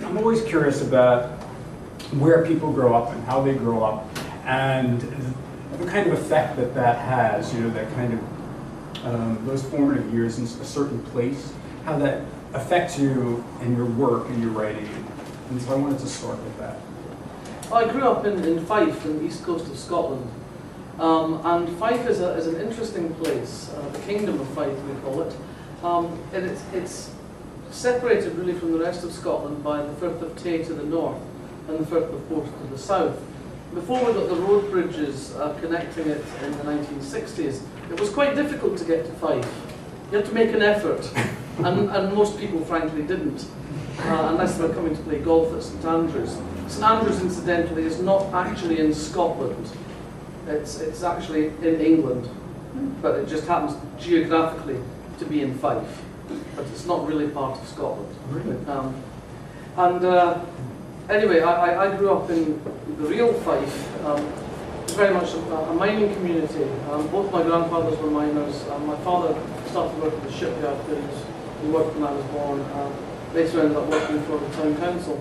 I'm always curious about where people grow up and how they grow up, and the kind of effect that that has, you know, that kind of, those formative years in a certain place, how that affects you in your work and your writing. And so I wanted to start with that. I grew up in Fife, in the east coast of Scotland. And Fife is an interesting place, the Kingdom of Fife we call it. And it's separated really from the rest of Scotland by the Firth of Tay to the north and the Firth of Forth to the south. Before we got the road bridges connecting it in the 1960s, it was quite difficult to get to Fife. You had to make an effort, and most people frankly didn't, unless they were coming to play golf at St Andrews. St Andrews, incidentally, is not actually in Scotland. It's actually in England, but it just happens geographically to be in Fife. But it's not really part of Scotland. Really? Anyway, I grew up in the real Fife. It was very much a mining community. Both my grandfathers were miners. My father started working at the shipyard. He worked when I was born. Later ended up working for the town council.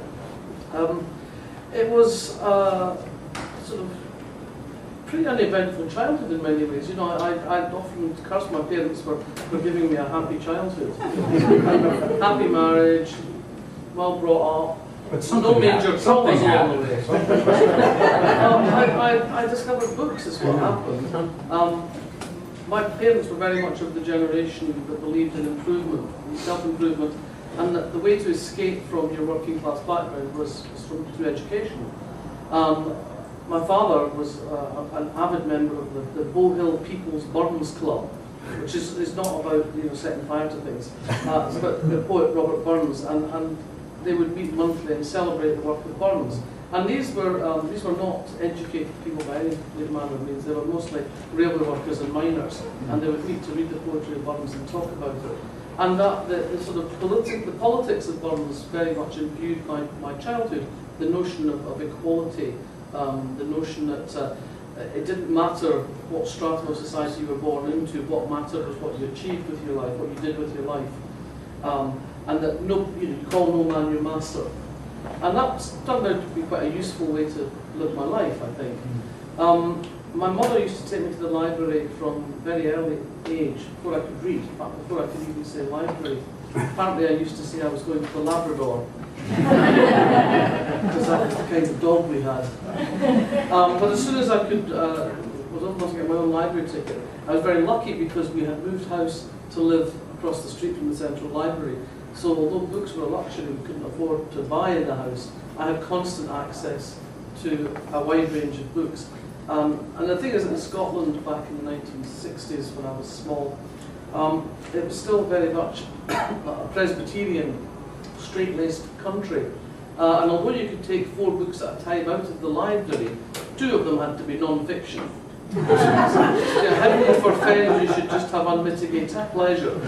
It was sort of pretty uneventful childhood in many ways. You know, I'd often curse my parents for giving me a happy childhood. Happy marriage, well brought up, But no major traumas along the way. happened. I discovered books is what happened. My parents were very much of the generation that believed in improvement, self-improvement, and that the way to escape from your working class background was through education. My father was an avid member of the Bow Hill People's Burns Club, which is not about, you know, setting fire to things. It's about the poet Robert Burns, and they would meet monthly and celebrate the work of Burns. And these were not educated people by any manner of means. They were mostly railway workers and miners, and they would meet to read the poetry of Burns and talk about it. And that the sort of the politics of Burns very much imbued my childhood. The notion of equality. The notion that it didn't matter what strata of society you were born into, what mattered was what you achieved with your life, what you did with your life, and that you call no man your master. And that's turned out to be quite a useful way to live my life, I think. My mother used to take me to the library from a very early age, before I could read, before I could even say library. Apparently I used to say I was going to the Labrador, because that was the kind of dog we had. But as soon as I could, was old enough to get my own library ticket, I was very lucky because we had moved house to live across the street from the Central Library. So although books were a luxury we couldn't afford to buy in the house, I had constant access to a wide range of books. And the thing is, in Scotland back in the 1960s when I was small, it was still very much a Presbyterian, straight-laced country. And although you could take 4 books at a time out of the library, 2 of them had to be non-fiction. Heaven forfend, you should just have unmitigated pleasure.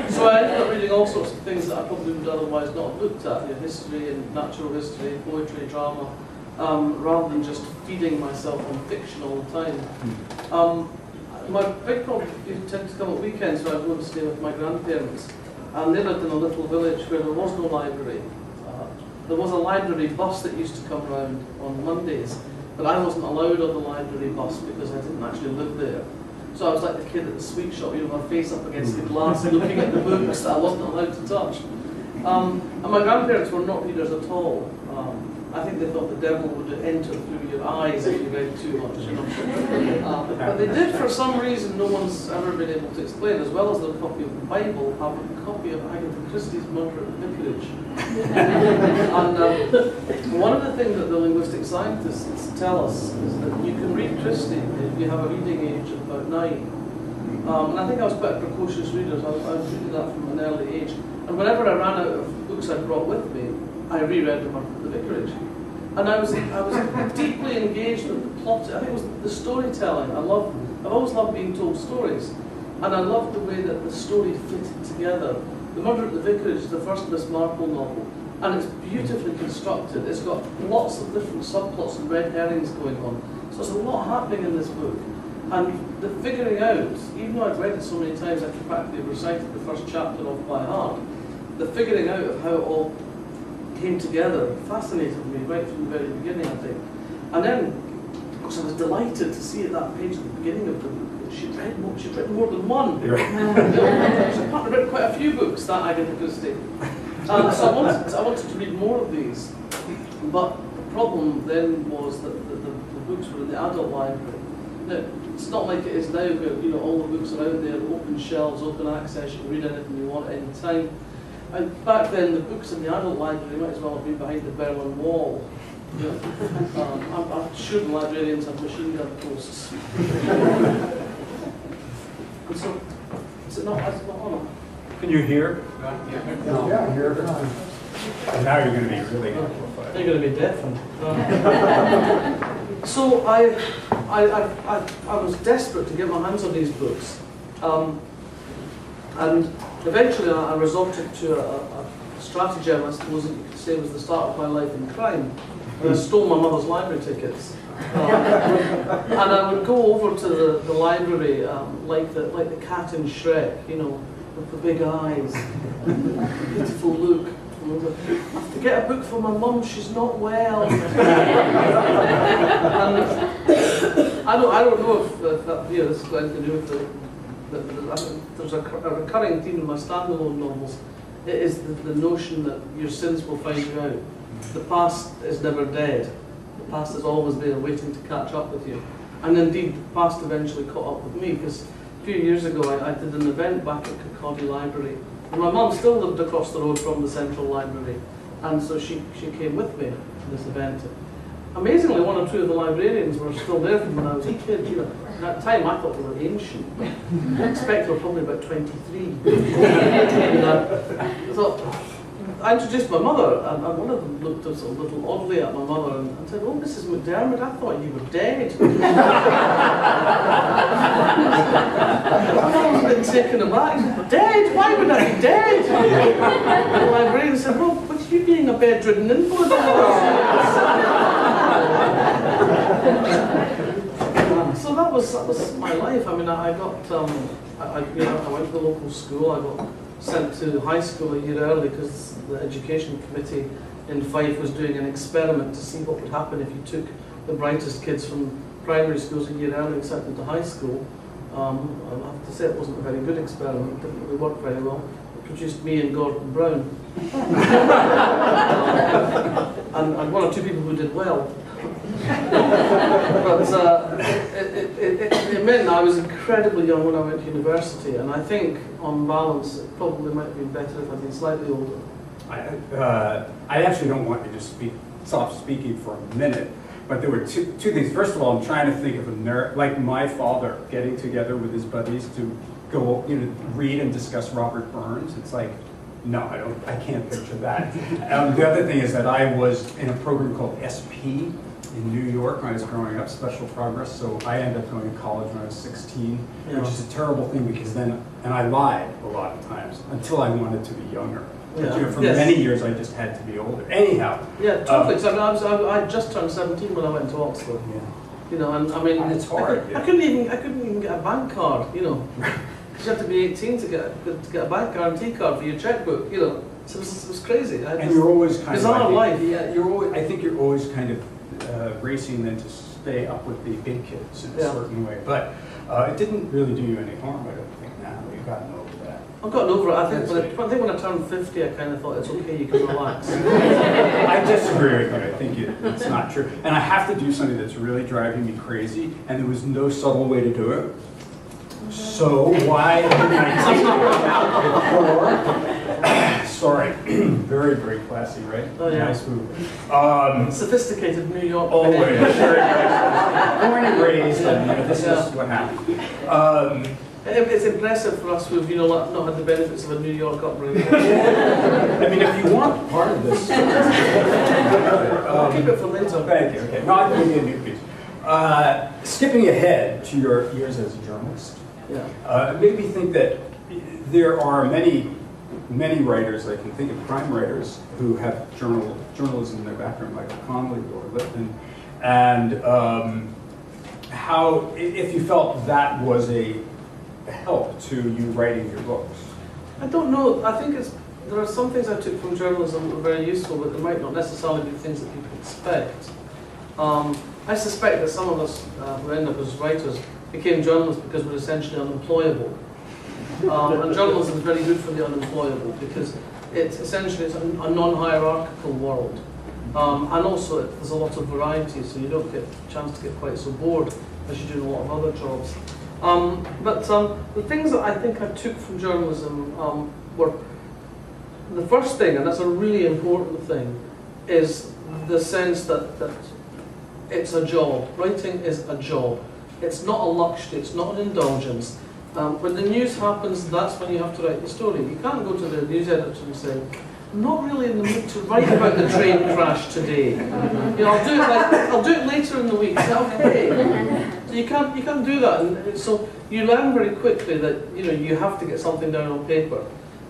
So I ended up reading all sorts of things that I probably would otherwise not have looked at, history and natural history, poetry, drama, rather than just feeding myself on fiction all the time. My big problem, you tend to come at weekends, so I go to stay with my grandparents, and they lived in a little village where there was no library. There was a library bus that used to come around on Mondays, but I wasn't allowed on the library bus because I didn't actually live there. So I was like the kid at the sweet shop, you know, my face up against the glass, looking at the books that I wasn't allowed to touch. And my grandparents were not readers at all. I think they thought the devil would enter through your eyes if you read too much, you know. But they did, for some reason, no one's ever been able to explain, as well as their copy of the Bible, have a copy of Agatha Christie's Murder at the Vicarage. And one of the things that the linguistic scientists tell us is that you can read Christie if you have a reading age of about 9. And I think I was quite a precocious reader, so I was reading that from an early age. And whenever I ran out of books I brought with me, I reread them at the Vicarage. And I was deeply engaged with the plot. I think it was the storytelling. I've always loved being told stories. And I loved the way that the story fitted together. The Murder at the Vicarage is the first Miss Marple novel, and it's beautifully constructed. It's got lots of different subplots and red herrings going on. So there's a lot happening in this book. And the figuring out, even though I'd read it so many times I could practically have recited the first chapter off by heart, the figuring out of how it all came together fascinated me right from the very beginning, I think. And then, of course, I was delighted to see at that page at the beginning of the book that she'd written more than one. She'd written quite a few books, that Agatha Christie. So I wanted to read more of these. But the problem then was that the books were in the adult library. Now, it's not like it is now where all the books are out there, open shelves, open access, you can read anything you want at any time. And back then, the books in the adult library might as well have been behind the Berlin Wall. I'm sure the librarians have machine gun posts. And so, is it not on? Can you hear? Yeah, I hear it. And now you're going to be really amplified. You're going to be deafened. So I was desperate to get my hands on these books. And eventually I resorted to a stratagem, I suppose you could say was the start of my life in crime. And I stole my mother's library tickets. And I would go over to the library like the cat in Shrek, with the big eyes, the beautiful look. I have to get a book for my mum, she's not well. And I don't know if that this is going to do with there's a recurring theme in my standalone novels. It is the notion that your sins will find you out. The past is never dead. The past is always there waiting to catch up with you. And indeed, the past eventually caught up with me, because a few years ago I did an event back at Kirkcaldy Library. And my mum still lived across the road from the Central Library, and so she came with me to this event. Amazingly, one or two of the librarians were still there from when I was a kid. At that time I thought they were ancient. I expect they were probably about 23. I introduced my mother, and one of them looked a little oddly at my mother and said, "Oh, Mrs. Mcdermid, I thought you were dead." I was a bit taken aback. "Dead? Why would I be dead?" And the librarian said, "Well, with you being a bedridden invalid." So that was my life. I mean, I got I went to the local school. I got sent to high school a year early because the education committee in Fife was doing an experiment to see what would happen if you took the brightest kids from primary schools a year early and sent them to high school. I have to say it wasn't a very good experiment. It didn't really work very well. It produced me and Gordon Brown. And one or two people who did well. But it meant I was incredibly young when I went to university, and I think, on balance, it probably might have been better if I'd been slightly older. I actually don't want you to stop speaking for a minute, but there were two things. First of all, I'm trying to think of like my father getting together with his buddies to go, read and discuss Robert Burns. It's like, no, I can't picture that. The other thing is that I was in a program called SP in New York when I was growing up, Special Progress, so I ended up going to college when I was 16, which is a terrible thing because then, and I lied a lot of times until I wanted to be younger. But, for many years I just had to be older. Anyhow. Yeah, totally. So I just turned 17 when I went to Oxford. Yeah. And I mean, it's hard. I couldn't even get a bank card, because you have to be 18 to get a bank guarantee card for your checkbook, So it was crazy. And you're always kind of bizarre life. Yeah, I think you're always kind of racing then to stay up with the big kids in a certain way. But it didn't really do you any harm, I don't think, now. You've gotten over that. I've gotten over it. I think when I turned 50, I kind of thought, it's okay, you can relax. I disagree with you. I think it's not true. And I have to do something that's really driving me crazy, and there was no subtle way to do it. So why didn't I take it out before? Sorry, very, very classy, right? Oh, yeah. Nice move. Sophisticated New York. Always, very nice. Born and raised, and this is what happened. It's impressive for us who've not had the benefits of a New York upbringing. I mean, if you want part of this, keep it for later. Thank you. Okay, not going to be a new piece. Skipping ahead to your years as a journalist, it made me think that there are many writers, I can think of crime writers, who have journalism in their background, like Connolly or Lipton, and how, if you felt that was a help to you writing your books. I don't know. I think it's there are some things I took from journalism that were very useful, but they might not necessarily be things that people expect. I suspect that some of us who end up as writers became journalists because we're essentially unemployable. And journalism is very good for the unemployable because it's essentially a non-hierarchical world. And also there's a lot of variety, so you don't get a chance to get quite so bored as you do in a lot of other jobs. But the things that I think I took from journalism were, the first thing, and that's a really important thing, is the sense that it's a job. Writing is a job. It's not a luxury, it's not an indulgence. When the news happens, that's when you have to write the story. You can't go to the news editor and say, I'm not really in the mood to write about the train crash today. You know, I'll do it later in the week. Is that okay? So you can't do that. And so you learn very quickly that you have to get something down on paper.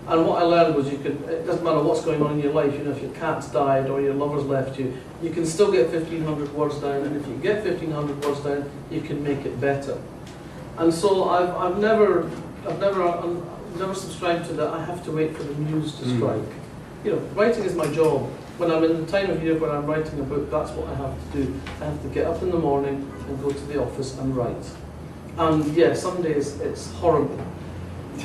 And what I learned was it doesn't matter what's going on in your life, if your cat's died or your lover's left you, you can still get 1,500 words down, and if you get 1,500 words down, you can make it better. And so I've never subscribed to that. I have to wait for the muse to strike. Writing is my job. When I'm in the time of year where I'm writing a book, that's what I have to do. I have to get up in the morning and go to the office and write. And yeah, some days it's horrible.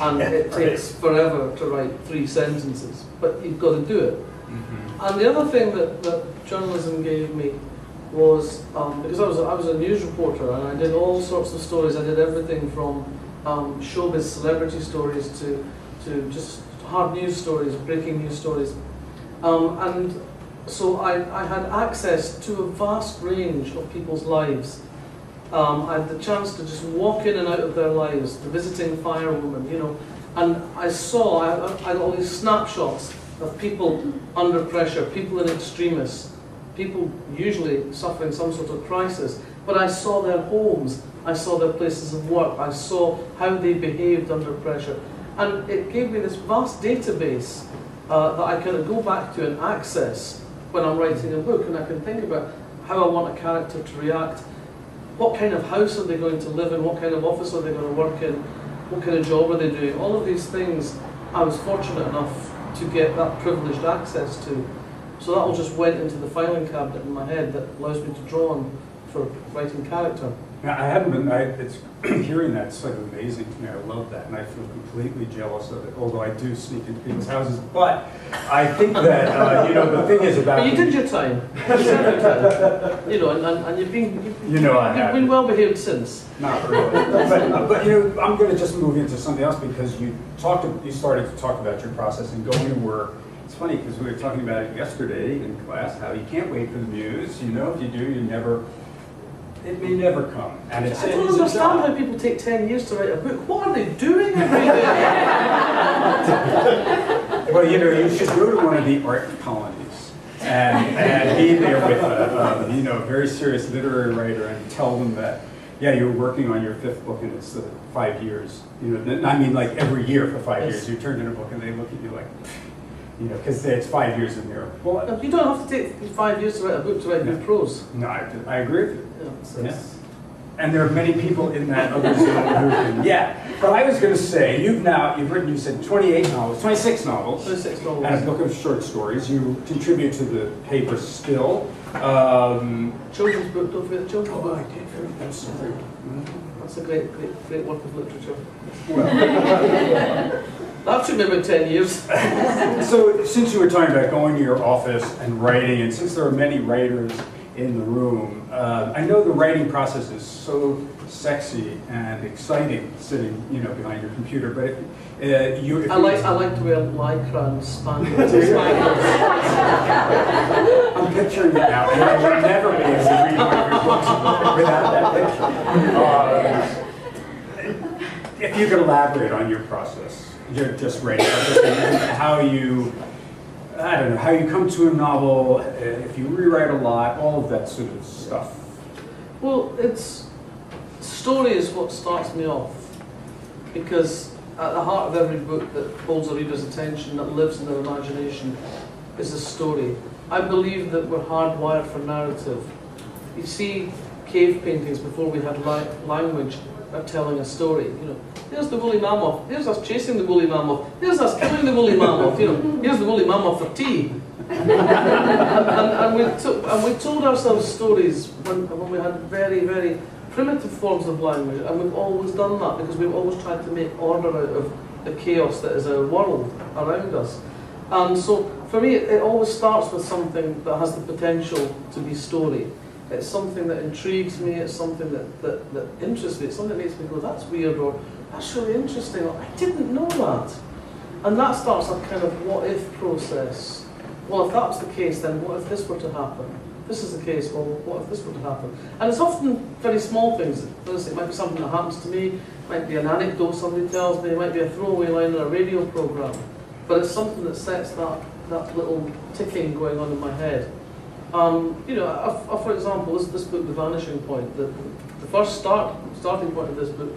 And it takes forever to write 3 sentences, but you've got to do it. And the other thing that journalism gave me was, because I was a news reporter and I did all sorts of stories. I did everything from showbiz celebrity stories to just hard news stories, breaking news stories. And so I had access to a vast range of people's lives. I had the chance to just walk in and out of their lives, the visiting firewoman, and I saw, I had all these snapshots of people under pressure, people in extremis, people usually suffering some sort of crisis, but I saw their homes, I saw their places of work, I saw how they behaved under pressure, and it gave me this vast database that I can go back to and access when I'm writing a book, and I can think about how I want a character to react. What kind of house are they going to live in? What kind of office are they going to work in? What kind of job are they doing? All of these things I was fortunate enough to get that privileged access to. So that all just went into the filing cabinet in my head that allows me to draw on for writing character. Yeah, I haven't been, it's hearing that's like amazing to me. I love that, and I feel completely jealous of it, although I do sneak into people's houses. But I think that, the thing is about... But you did your time. You served your time. And you've been well behaved since. Not really. but I'm going to just move into something else because you started to talk about your process and going to work. It's funny because we were talking about it yesterday in class, how you can't wait for the muse. If you do, it may never come. And I don't understand how people take 10 years to write a book. What are they doing every day? Well, you should go to one of the art colonies and be there with a very serious literary writer and tell them that, yeah, you're working on your 5th book and it's 5 years. I mean, like every year for 5 years, you turn in a book and they look at you like, because it's 5 years in there. Well, you don't have to take 5 years to write a book to write good prose. No, I agree with you. Yes. And there are many people in that other zone who can, but I was going to say, you've written, you said 26 novels. 26 novels. And a book of short stories. You contribute to the paper still. Children's book, don't forget the children's book. I did forget that story. That's a great work of literature. Well, that took me about 10 years. So, since you were talking about going to your office and writing, and since there are many writers in the room, I know the writing process is so sexy and exciting sitting, behind your computer. But I like to wear lycra and spangles. I'm picturing it now, and I would never be able to read one of your books without that picture. If you could elaborate on your process, you're just writing, how you come to a novel, if you rewrite a lot, all of that sort of stuff. Well, story is what starts me off, because at the heart of every book that holds a reader's attention, that lives in their imagination, is a story. I believe that we're hardwired for narrative. You see, cave paintings before we had language of telling a story. Here's the woolly mammoth, here's us chasing the woolly mammoth, here's us killing the woolly mammoth, here's the woolly mammoth for tea. and we told ourselves stories when we had very, very primitive forms of language, and we've always done that because we've always tried to make order out of the chaos that is our world around us. And so for me, it always starts with something that has the potential to be story. It's something that intrigues me, it's something that interests me, it's something that makes me go, that's weird, or that's really interesting, or I didn't know that. And that starts a kind of what-if process. Well, if that was the case, then what if this were to happen? If this is the case, well, what if this were to happen? And it's often very small things. It might be something that happens to me, it might be an anecdote somebody tells me, it might be a throwaway line in a radio programme, but it's something that sets that little ticking going on in my head. For example, this book, The Vanishing Point, the first starting point of this book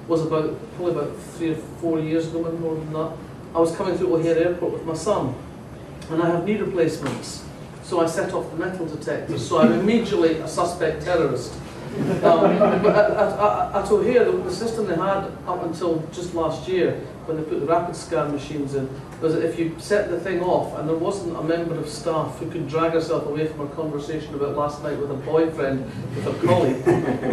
was probably about 3 or 4 years ago, maybe more than that. I was coming through O'Hare Airport with my son, and I have knee replacements, so I set off the metal detectors, so I'm immediately a suspect terrorist. But at O'Hare, the system they had up until just last year, when they put the rapid scan machines in, was that if you set the thing off and there wasn't a member of staff who could drag herself away from a conversation about last night with a boyfriend, with a colleague,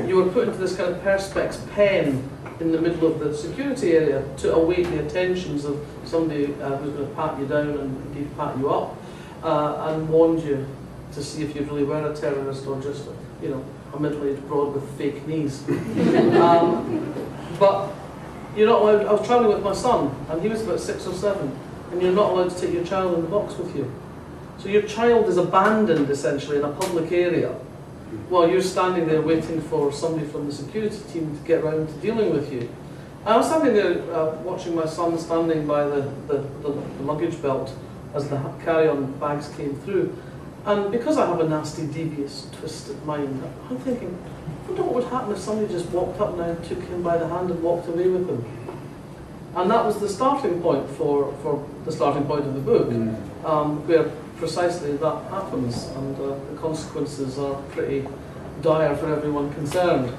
you were put into this kind of perspex pen in the middle of the security area to await the attentions of somebody who's going to pat you down and indeed pat you up and warned you to see if you really were a terrorist or just a middle-aged broad with fake knees. But you're not allowed. I was travelling with my son, and he was about 6 or 7, and you're not allowed to take your child in the box with you. So your child is abandoned essentially in a public area while you're standing there waiting for somebody from the security team to get around to dealing with you. I was standing there watching my son standing by the luggage belt as the carry-on bags came through. And because I have a nasty, devious, twisted mind, I'm thinking, I wonder what would happen if somebody just walked up now and took him by the hand and walked away with him. And that was the starting point for the starting point of the book, where precisely that happens, and the consequences are pretty dire for everyone concerned.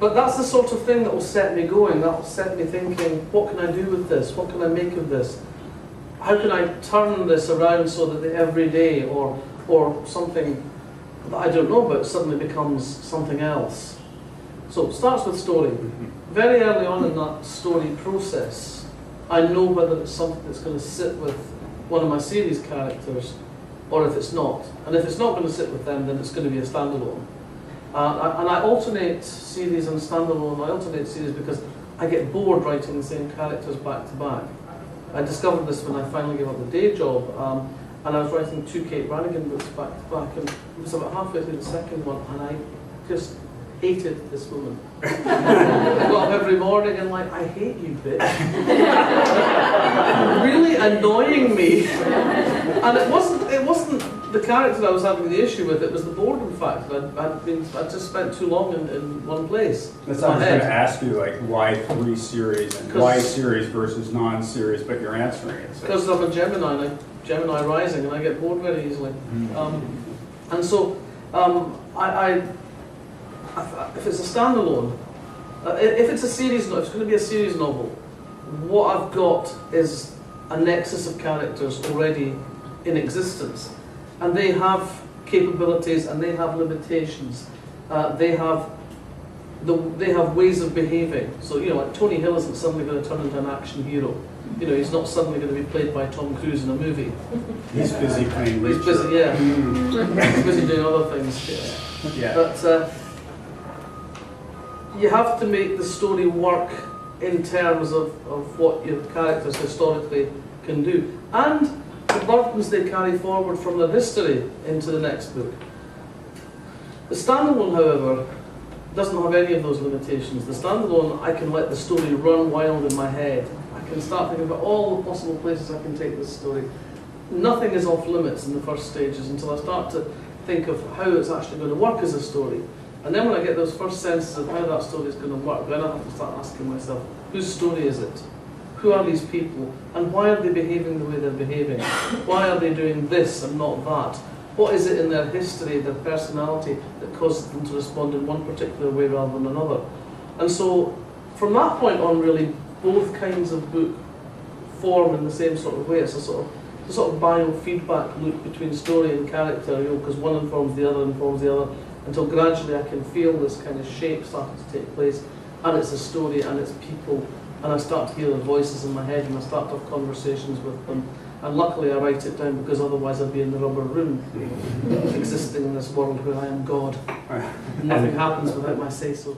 But that's the sort of thing that will set me going, that will set me thinking, what can I do with this? What can I make of this? How can I turn this around so that the everyday or something that I don't know about suddenly becomes something else? So it starts with story. Very early on in that story process, I know whether it's something that's going to sit with one of my series characters or if it's not. And if it's not going to sit with them, then it's going to be a standalone. And I alternate series and standalone. I alternate series because I get bored writing the same characters back to back. I discovered this when I finally gave up the day job. And I was writing 2 Kate Brannigan books back to back, and it was about halfway through the second one, and I just hated this woman. I got up every morning and like, I hate you, bitch. Really annoying me. And it wasn't the character I was having the issue with, it was the boredom factor. I'd just spent too long in one place. That's what I was going to ask you, like, why 3 series and why series versus non-series, but you're answering it. So. Because I'm a Gemini, Gemini rising, and I get bored very easily. And so, if it's a standalone, if it's a series, if it's going to be a series novel, what I've got is a nexus of characters already in existence, and they have capabilities and they have limitations. They have ways of behaving. So like Tony Hill isn't suddenly going to turn into an action hero. He's not suddenly going to be played by Tom Cruise in a movie. He's busy playing Reacher. He's busy, yeah. He's busy doing other things. Yeah. But you have to make the story work in terms of what your characters historically can do, and the burdens they carry forward from their history into the next book. The standalone, however, doesn't have any of those limitations. The standalone, I can let the story run wild in my head. I can start thinking about all the possible places I can take this story. Nothing is off limits in the first stages until I start to think of how it's actually going to work as a story. And then when I get those first senses of how that story is going to work, then I have to start asking myself, whose story is it? Who are these people? And why are they behaving the way they're behaving? Why are they doing this and not that? What is it in their history, their personality, that causes them to respond in one particular way rather than another? And so, from that point on, really, both kinds of book form in the same sort of way. It's a sort of biofeedback loop between story and character, because one informs the other, until gradually I can feel this kind of shape starting to take place, and it's a story and it's people, and I start to hear their voices in my head and I start to have conversations with them. And luckily I write it down, because otherwise I'd be in the rubber room, existing in this world where I am God. Nothing happens without my say-so.